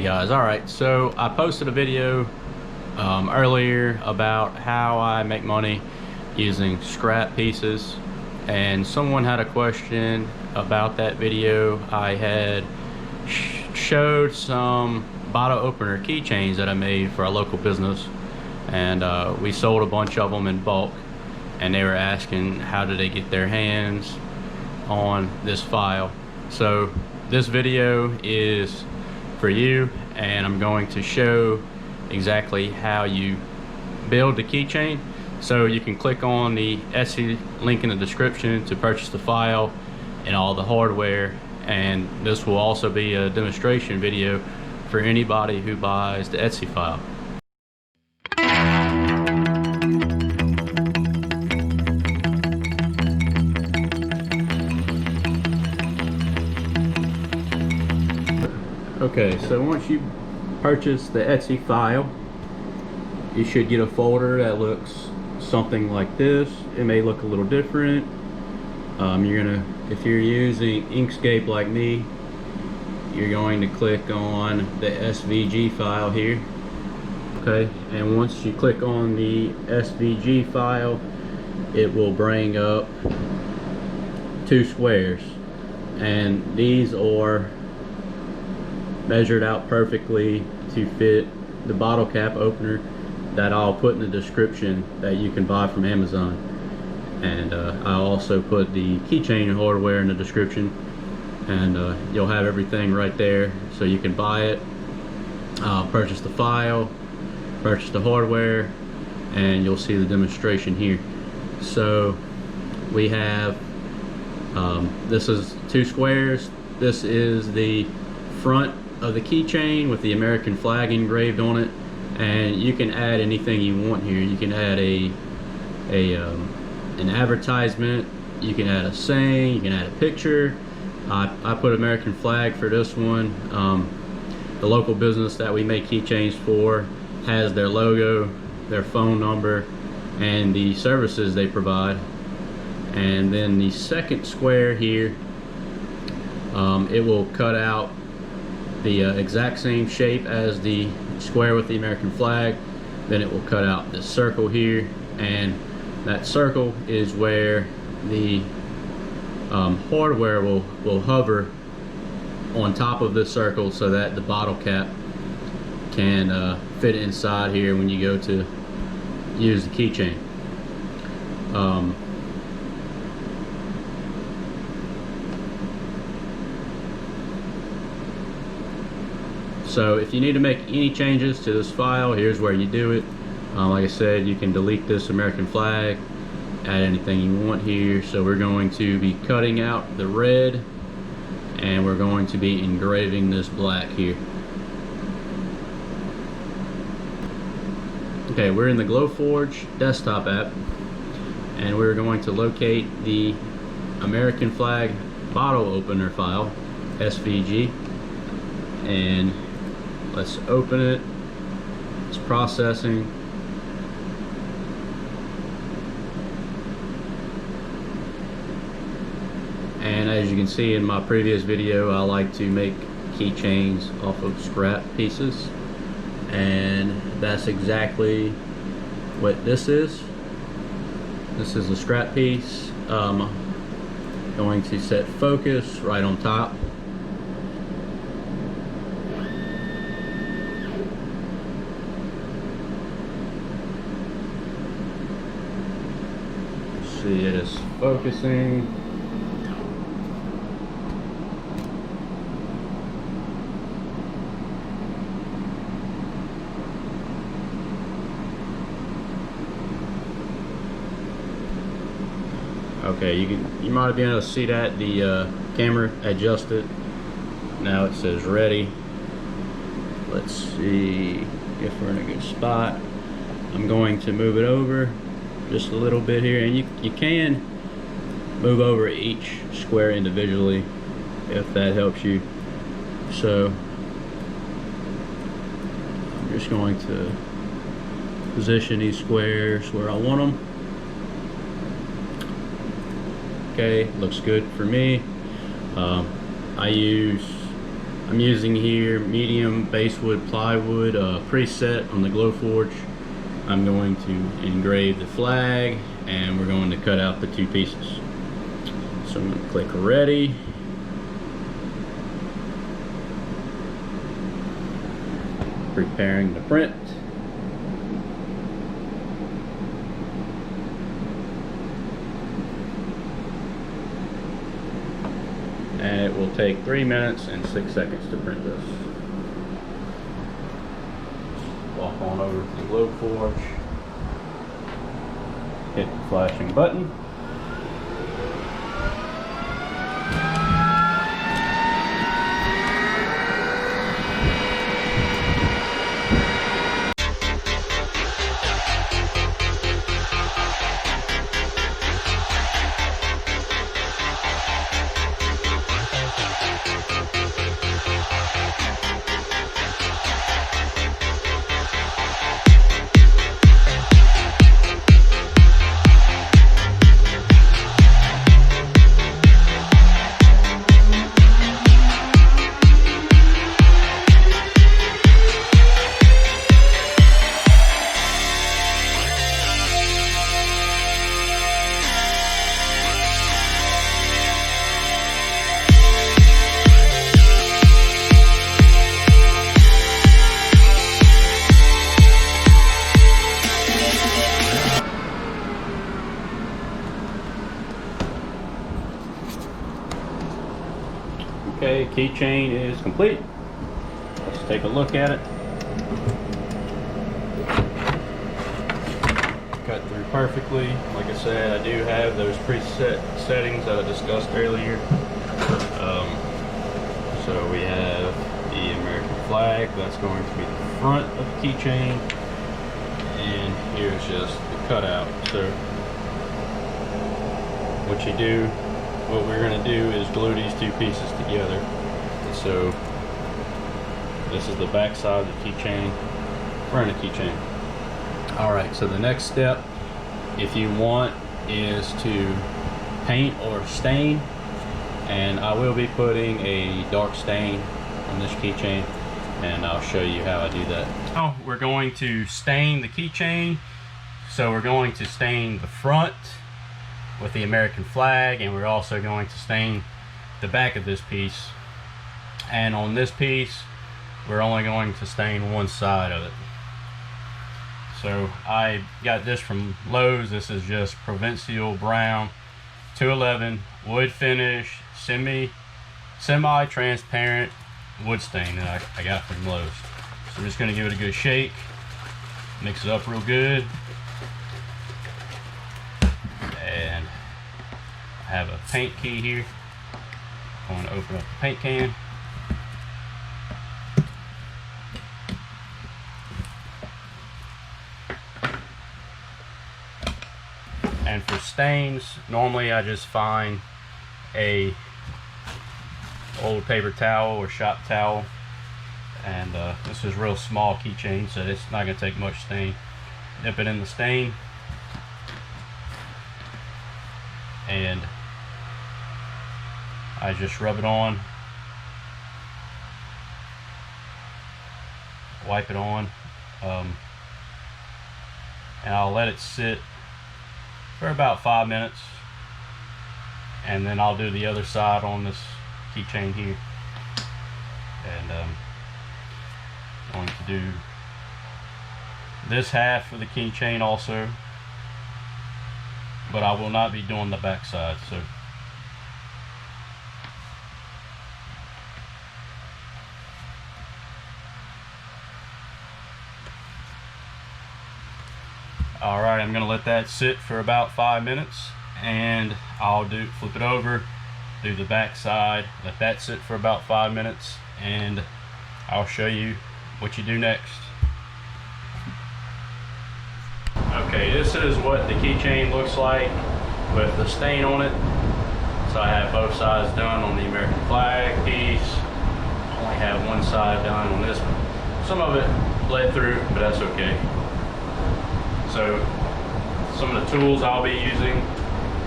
Guys, alright, so I posted a video earlier about how I make money using scrap pieces, and someone had a question about that video. I had showed some bottle opener keychains that I made for a local business, and we sold a bunch of them in bulk, and they were asking how did they get their hands on this file. So this video is for you, and I'm going to show exactly how you build the keychain. So you can click on the Etsy link in the description to purchase the file and all the hardware, and this will also be a demonstration video for anybody who buys the Etsy file. Okay, so once you purchase the Etsy file, you should get a folder that looks something like this. It may look a little different. If you're using Inkscape like me, you're going to click on the SVG file here. Okay, and once you click on the SVG file, it will bring up two squares, and these are measured out perfectly to fit the bottle cap opener that I'll put in the description that you can buy from Amazon. And I'll also put the keychain hardware in the description, and you'll have everything right there so you can buy it, purchase the file, purchase the hardware, and you'll see the demonstration here. So we have this is two squares. This is the front of the keychain with the American flag engraved on it, and you can add anything you want here. You can add an advertisement, you can add a saying, you can add a picture. I put American flag for this one. The local business that we make keychains for has their logo, their phone number, and the services they provide. And then the second square here, it will cut out the exact same shape as the square with the American flag. Then it will cut out this circle here, and that circle is where the hardware will hover on top of this circle so that the bottle cap can fit inside here when you go to use the keychain. So if you need to make any changes to this file, here's where you do it. Like I said, you can delete this American flag, add anything you want here. So we're going to be cutting out the red, and we're going to be engraving this black here. Okay, we're in the GlowForge desktop app, and we're going to locate the American flag bottle opener file, SVG, and let's open it. It's processing. And as you can see in my previous video, I like to make keychains off of scrap pieces, and that's exactly what this is. This is a scrap piece. Going to set focus right on top. See, it is focusing. Okay, you might be able to see that the camera adjusted. Now it says ready. Let's see if we're in a good spot. I'm going to move it over just a little bit here, and you can move over each square individually if that helps you. So I'm just going to position these squares where I want them. Okay, looks good for me. I use I'm using here medium basswood plywood preset on the GlowForge. I'm going to engrave the flag, and we're going to cut out the 2 pieces. So I'm going to click ready. Preparing the print. And it will take 3 minutes and 6 seconds to print this. Walk on over to the GlowForge. Hit the flashing button. Okay, keychain is complete. Let's take a look at it. Cut through perfectly. Like I said, I do have those preset settings that I discussed earlier. So we have the American flag. That's going to be the front of the keychain. And here's just the cutout. So what we're going to do is glue these 2 pieces together. So this is the back side of the keychain, front of the keychain. Alright, so the next step, if you want, is to paint or stain, and I will be putting a dark stain on this keychain, and I'll show you how I do that. Now we're going to stain the keychain. So we're going to stain the front with the American flag, and we're also going to stain the back of this piece. And on this piece, we're only going to stain one side of it. So I got this from Lowe's. This is just Provincial Brown 211 wood finish semi-transparent wood stain that I got from Lowe's. So I'm just going to give it a good shake, mix it up real good. And I have a paint key here. I'm going to open up the paint can. And for stains, normally I just find a old paper towel or shop towel, and this is real small keychain, so it's not going to take much stain. Dip it in the stain, and I just rub it on, wipe it on, and I'll let it sit for about 5 minutes, and then I'll do the other side on this keychain here. And I'm going to do this half of the keychain also, but I will not be doing the back side. So alright, I'm gonna let that sit for about 5 minutes, and I'll flip it over, do the back side, let that sit for about 5 minutes, and I'll show you what you do next. Okay, this is what the keychain looks like with the stain on it. So I have both sides done on the American flag piece. Only have one side done on this one. Some of it bled through, but that's okay. So some of the tools I'll be using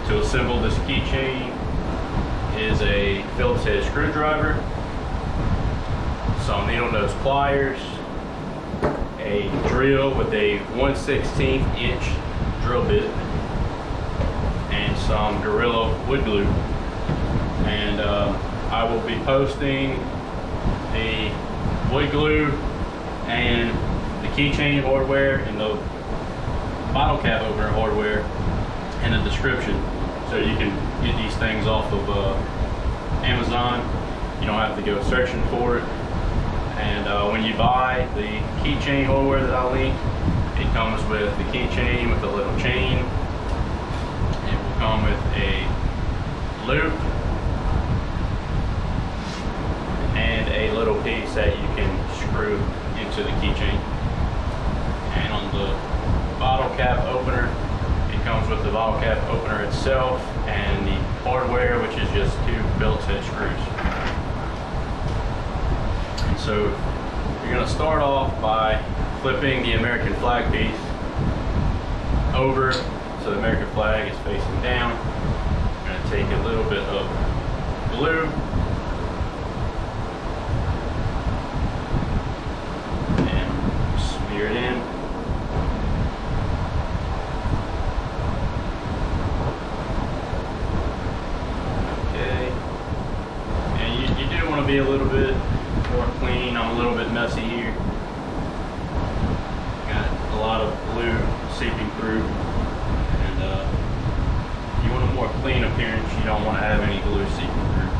to assemble this keychain is a Phillips head screwdriver, some needle nose pliers, a drill with a 1/16 inch drill bit, and some Gorilla wood glue. And I will be posting the wood glue and the keychain hardware and the bottle cap opener hardware in the description, so you can get these things off of Amazon. You don't have to go searching for it. And when you buy the keychain hardware that I link, it comes with the keychain with a little chain. It will come with a loop and a little piece that you can screw into the keychain. And on the bottle cap opener, it comes with the bottle cap opener itself and the hardware, which is just 2 Phillips head screws. And so you're going to start off by flipping the American flag piece over so the American flag is facing down. I'm going to take a little bit of glue and smear it in. Be a little bit more clean. I'm a little bit messy here. Got a lot of glue seeping through, and you want a more clean appearance. You don't want to have any glue seeping through.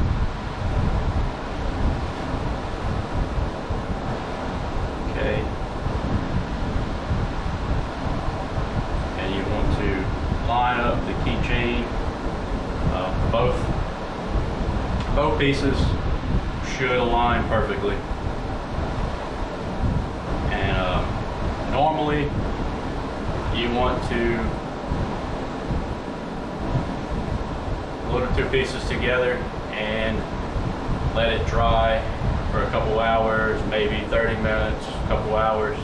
Okay. And you want to line up the keychain. Both pieces should align perfectly. And normally you want to glue the 2 pieces together and let it dry for a couple hours, maybe 30 minutes, a couple hours,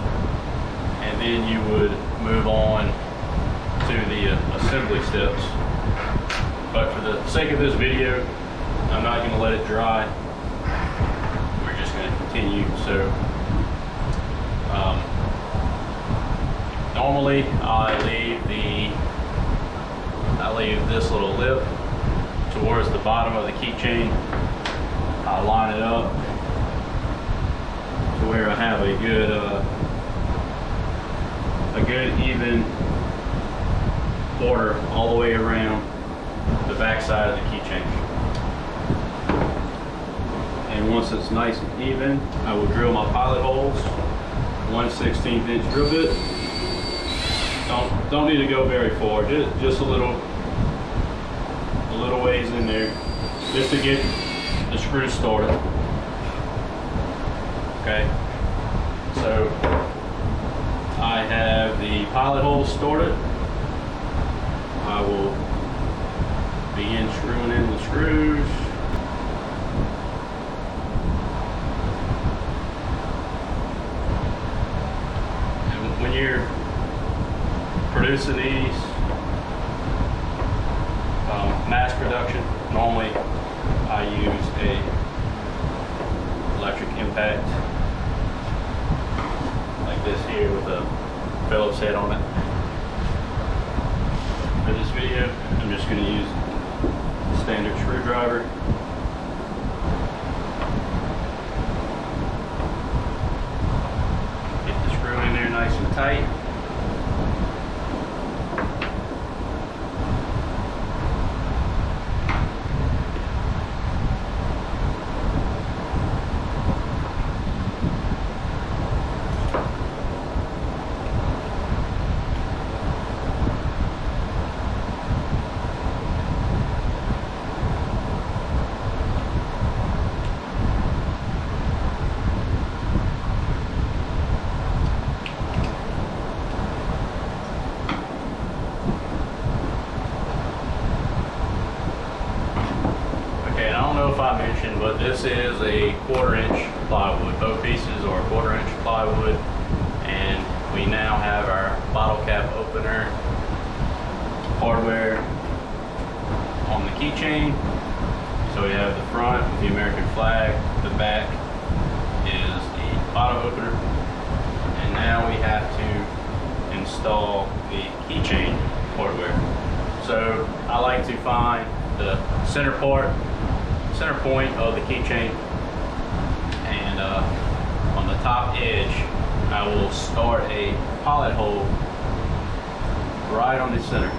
and then you would move on to the assembly steps. But for the sake of this video, I'm not going to let it dry. We're just going to continue. So normally I leave this little lip towards the bottom of the keychain. I line it up to where I have a good even border all the way around the back side of the keychain. And once it's nice and even, I will drill my pilot holes, 1/16 inch drill bit. Don't need to go very far, just a little ways in there, just to get the screws started. Okay, so I have the pilot holes started. I will begin screwing in the screws. When you're producing these, mass production, normally I use a electric impact like this here with a Phillips head on it. For this video, I'm just going to use a standard screwdriver. Get the screw in there nice and tight. I mentioned, but this is a 1/4 inch plywood. Both pieces are 1/4 inch plywood, and we now have our bottle cap opener hardware on the keychain. So we have the front with the American flag, the back is bottom opener. And now we have to install the keychain hardware. So I like to find the center point of the keychain, and on the top edge I will start a pilot hole right on the center.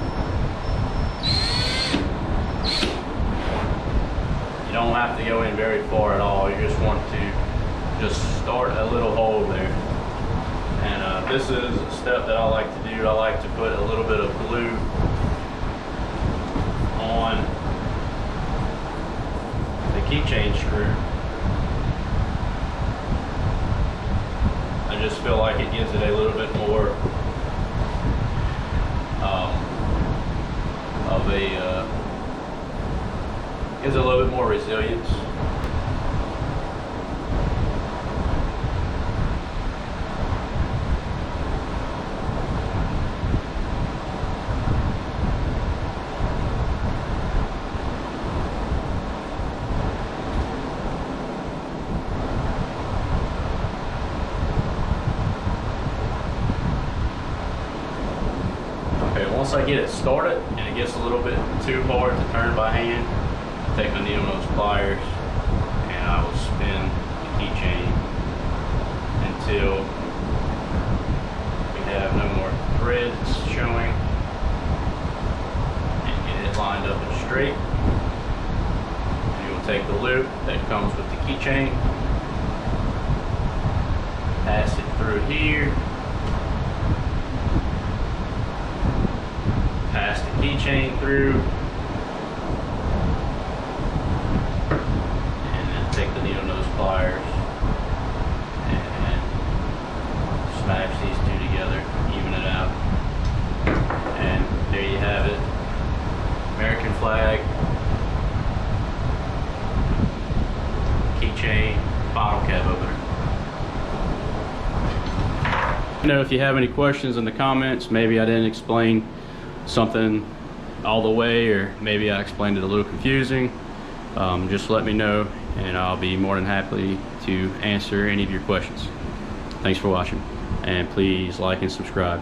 You don't have to go in very far at all. You just want to just start a little hole there. And this is a step that I like to do. I like to put a little bit of glue on the keychain screw. I just feel like it gives it a little bit more gives it a little bit more resilience. Once I get it started and it gets a little bit too hard to turn by hand, I take my needle nose pliers and I will spin the keychain until we have no more threads showing, and get it lined up and straight. And you will take the loop that comes with the keychain, pass it through here, pass the keychain through, and then take the needle nose pliers and smash these two together, even it out, and there you have it. American flag, keychain, bottle cap opener. You know, if you have any questions in the comments, maybe I didn't explain something all the way, or maybe I explained it a little confusing, just let me know and I'll be more than happy to answer any of your questions. Thanks for watching, and please like and subscribe.